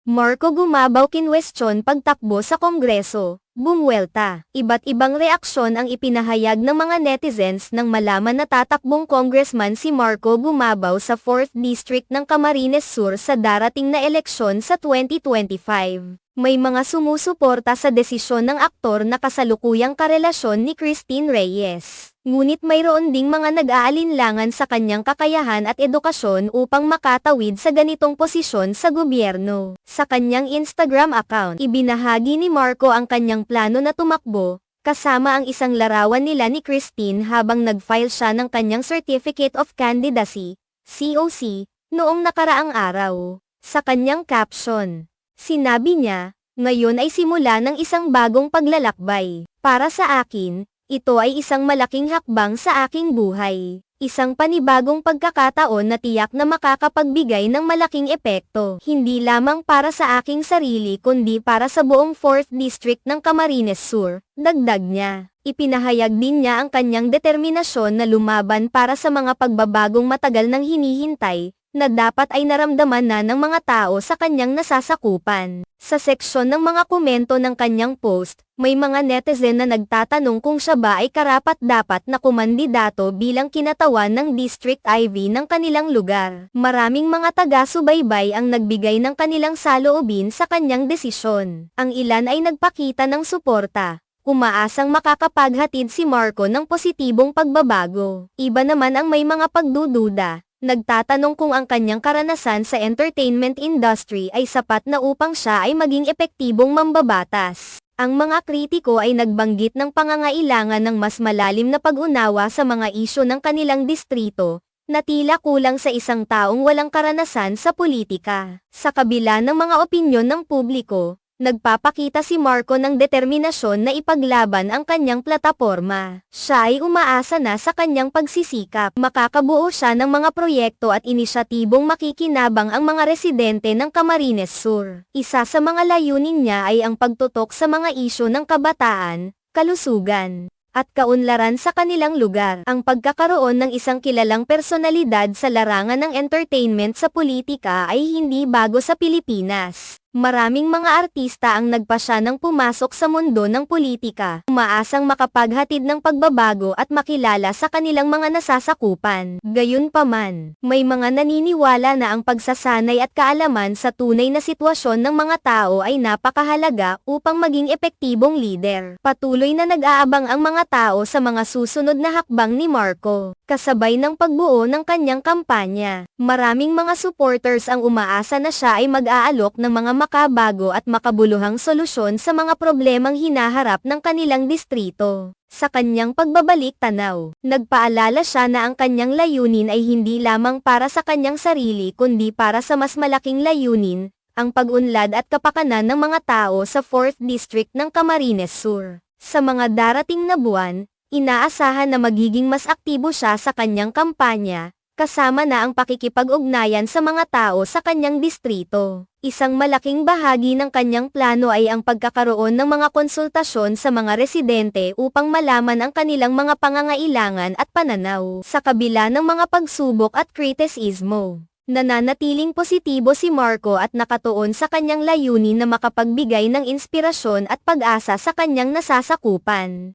Marco gumabaw kinwestiyon pagtakbo sa Kongreso. Bumwelta. Iba't ibang reaksyon ang ipinahayag ng mga netizens nang malaman na tatakbong congressman si Marco Gumabaw sa 4th District ng Camarines Sur sa darating na eleksyon sa 2025. May mga sumusuporta sa desisyon ng aktor na kasalukuyang karelasyon ni Christine Reyes. Ngunit mayroon ding mga nag-aalinlangan sa kanyang kakayahan at edukasyon upang makatawid sa ganitong posisyon sa gobyerno. Sa kanyang Instagram account, ibinahagi ni Marco ang kanyang plano na tumakbo, kasama ang isang larawan nila ni Christine habang nag-file siya ng kanyang Certificate of Candidacy, COC, noong nakaraang araw. Sa kanyang caption, sinabi niya, ngayon ay simula ng isang bagong paglalakbay. Para sa akin, ito ay isang malaking hakbang sa aking buhay. Isang panibagong pagkakataon na tiyak na makakapagbigay ng malaking epekto. Hindi lamang para sa aking sarili kundi para sa buong 4th District ng Camarines Sur, dagdag niya. Ipinahayag din niya ang kanyang determinasyon na lumaban para sa mga pagbabagong matagal nang hinihintay, na dapat ay naramdaman na ng mga tao sa kanyang nasasakupan. Sa seksyon ng mga komento ng kanyang post, may mga netizen na nagtatanong kung siya ba ay karapat-dapat na kumandidato bilang kinatawan ng District IV ng kanilang lugar. Maraming mga taga-subaybay ang nagbigay ng kanilang saloobin sa kanyang desisyon. Ang ilan ay nagpakita ng suporta, umaasang makakapaghatid si Marco ng positibong pagbabago. Iba naman ang may mga pagdududa. Nagtatanong kung ang kanyang karanasan sa entertainment industry ay sapat na upang siya ay maging epektibong mambabatas. Ang mga kritiko ay nagbanggit ng pangangailangan ng mas malalim na pag-unawa sa mga isyu ng kanilang distrito, na tila kulang sa isang taong walang karanasan sa politika. Sa kabila ng mga opinyon ng publiko, nagpapakita si Marco ng determinasyon na ipaglaban ang kanyang plataporma. Siya ay umaasa na sa kanyang pagsisikap. Makakabuo siya ng mga proyekto at inisyatibong makikinabang ang mga residente ng Camarines Sur. Isa sa mga layunin niya ay ang pagtutok sa mga isyu ng kabataan, kalusugan, at kaunlaran sa kanilang lugar. Ang pagkakaroon ng isang kilalang personalidad sa larangan ng entertainment sa politika ay hindi bago sa Pilipinas. Maraming mga artista ang nagpasya ng pumasok sa mundo ng politika, umaasang makapaghatid ng pagbabago at makilala sa kanilang mga nasasakupan. Gayunpaman, may mga naniniwala na ang pagsasanay at kaalaman sa tunay na sitwasyon ng mga tao ay napakahalaga upang maging epektibong lider. Patuloy na nag-aabang ang mga tao sa mga susunod na hakbang ni Marco, kasabay ng pagbuo ng kanyang kampanya. Maraming mga supporters ang umaasa na siya ay mag-aalok ng mga makabago at makabuluhang solusyon sa mga problemang hinaharap ng kanilang distrito. Sa kanyang pagbabalik tanaw, nagpaalala siya na ang kanyang layunin ay hindi lamang para sa kanyang sarili kundi para sa mas malaking layunin, ang pag-unlad at kapakanan ng mga tao sa 4th District ng Camarines Sur. Sa mga darating na buwan, inaasahan na magiging mas aktibo siya sa kanyang kampanya, kasama na ang pakikipag-ugnayan sa mga tao sa kanyang distrito. Isang malaking bahagi ng kanyang plano ay ang pagkakaroon ng mga konsultasyon sa mga residente upang malaman ang kanilang mga pangangailangan at pananaw. Sa kabila ng mga pagsubok at kritisismo, nananatiling positibo si Marco at nakatuon sa kanyang layunin na makapagbigay ng inspirasyon at pag-asa sa kanyang nasasakupan.